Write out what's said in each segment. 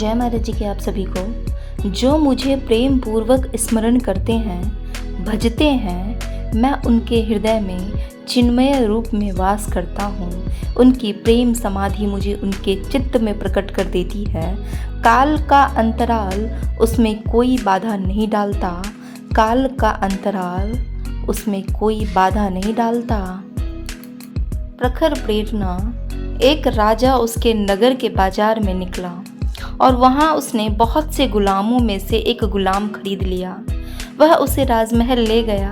जय महाराज जी के आप सभी को। जो मुझे प्रेम पूर्वक स्मरण करते हैं, भजते हैं, मैं उनके हृदय में चिन्मय रूप में वास करता हूँ। उनकी प्रेम समाधि मुझे उनके चित्त में प्रकट कर देती है। काल का अंतराल उसमें कोई बाधा नहीं डालता। काल का अंतराल उसमें कोई बाधा नहीं डालता। प्रखर प्रेरणा। एक राजा उसके नगर के बाजार में निकला और वहाँ उसने बहुत से गुलामों में से एक गुलाम खरीद लिया। वह उसे राजमहल ले गया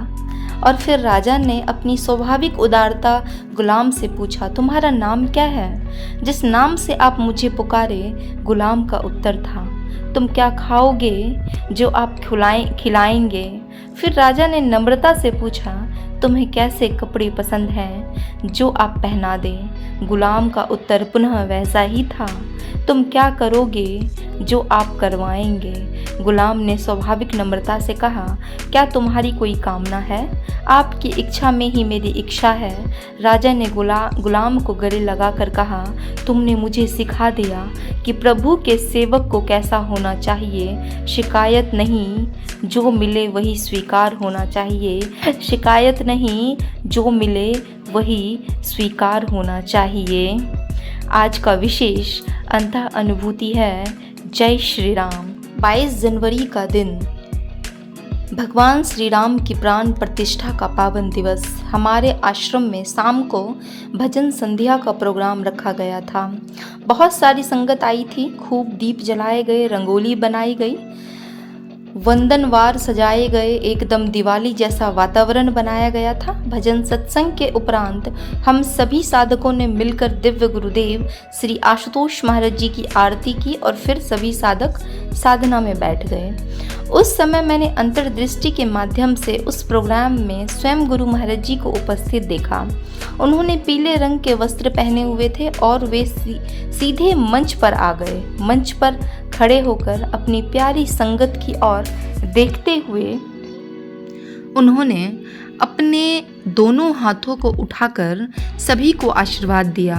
और फिर राजा ने अपनी स्वाभाविक उदारता गुलाम से पूछा, तुम्हारा नाम क्या है? जिस नाम से आप मुझे पुकारे, गुलाम का उत्तर था, तुम क्या खाओगे जो आप खिलाएंगे? फिर राजा ने नम्रता से पूछा, तुम्हें कैसे कपड़े पसंद हैं जो आप पहना दें? गुलाम का उत्तर पुनः वैसा ही था, तुम क्या करोगे जो आप करवाएंगे? गुलाम ने स्वाभाविक नम्रता से कहा, क्या तुम्हारी कोई कामना है? आपकी इच्छा में ही मेरी इच्छा है। राजा ने गुलाम को गले लगाकर कहा, तुमने मुझे सिखा दिया कि प्रभु के सेवक को कैसा होना चाहिए। शिकायत नहीं, जो मिले वही स्वीकार होना चाहिए। शिकायत नहीं, जो मिले वही स्वीकार होना चाहिए। आज का विशेष अंतः अनुभूति है। जय श्री राम। 22 जनवरी का दिन भगवान श्री राम की प्राण प्रतिष्ठा का पावन दिवस। हमारे आश्रम में शाम को भजन संध्या का प्रोग्राम रखा गया था। बहुत सारी संगत आई थी। खूब दीप जलाए गए, रंगोली बनाई गई, वंदनवार सजाए गए, एकदम दिवाली जैसा वातावरण बनाया गया था। भजन सत्संग के उपरांत हम सभी साधकों ने मिलकर दिव्य गुरुदेव श्री आशुतोष महाराज जी की आरती की और फिर सभी साधक साधना में बैठ गए। उस समय मैंने अंतर्दृष्टि के माध्यम से उस प्रोग्राम में स्वयं गुरु महाराज जी को उपस्थित देखा। उन्होंने पीले रंग के वस्त्र पहने हुए थे और वे सीधे मंच पर आ गए। मंच पर खड़े होकर अपनी प्यारी संगत की ओर देखते हुए उन्होंने अपने दोनों हाथों को उठाकर सभी को आशीर्वाद दिया।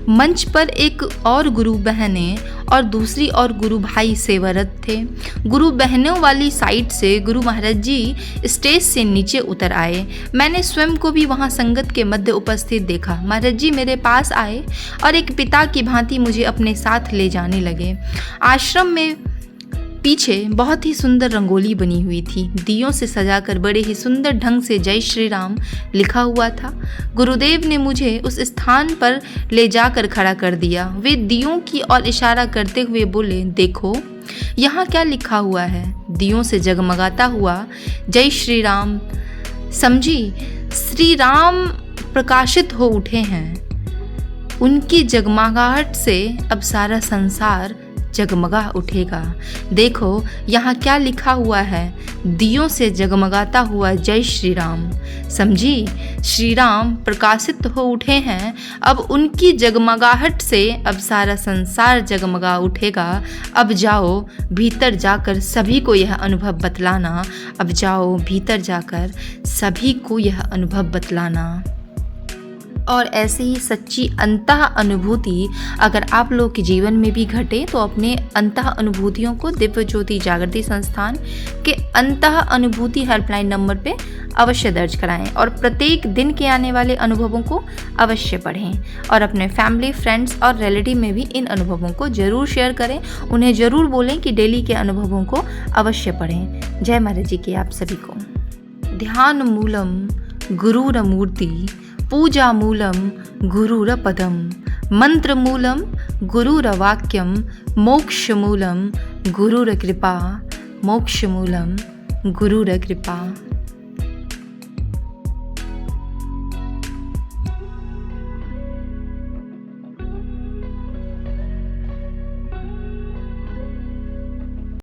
मंच पर एक और गुरु बहनें और दूसरी और गुरु भाई सेवारत थे। गुरु बहनों वाली साइड से गुरु महाराज जी स्टेज से नीचे उतर आए। मैंने स्वयं को भी वहां संगत के मध्य उपस्थित देखा। महाराज जी मेरे पास आए और एक पिता की भांति मुझे अपने साथ ले जाने लगे। आश्रम में पीछे बहुत ही सुंदर रंगोली बनी हुई थी। दियों से सजाकर बड़े ही सुंदर ढंग से जय श्री राम लिखा हुआ था। गुरुदेव ने मुझे उस स्थान पर ले जाकर खड़ा कर दिया। वे दियों की ओर इशारा करते हुए बोले, देखो यहाँ क्या लिखा हुआ है। दियों से जगमगाता हुआ जय श्री राम। समझी, श्री राम प्रकाशित हो उठे हैं। उनकी जगमगाहट से अब सारा संसार जगमगा उठेगा। देखो यहाँ क्या लिखा हुआ है, दियों से जगमगाता हुआ जय श्री राम। समझी, श्री राम प्रकाशित हो उठे हैं। अब उनकी जगमगाहट से अब सारा संसार जगमगा उठेगा। अब जाओ भीतर जाकर सभी को यह अनुभव बतलाना। अब जाओ भीतर जाकर सभी को यह अनुभव बतलाना। और ऐसे ही सच्ची अंतः अनुभूति अगर आप लोग के जीवन में भी घटे तो अपने अंतः अनुभूतियों को दिव्य ज्योति जागृति संस्थान के अंतः अनुभूति हेल्पलाइन नंबर पे अवश्य दर्ज कराएं और प्रत्येक दिन के आने वाले अनुभवों को अवश्य पढ़ें और अपने फैमिली, फ्रेंड्स और रिलेटिव में भी इन अनुभवों को जरूर शेयर करें। उन्हें ज़रूर बोलें कि डेली के अनुभवों को अवश्य पढ़ें। जय महाराज जी की आप सभी को। ध्यान मूलम गुरुरमूर्ति, पूजा मूलम गुरुरपदम, मंत्र मूलम गुरुरवाक्यम, मोक्ष मूलम गुरुरकृपा, मोक्ष मूलम गुरुरकृपा।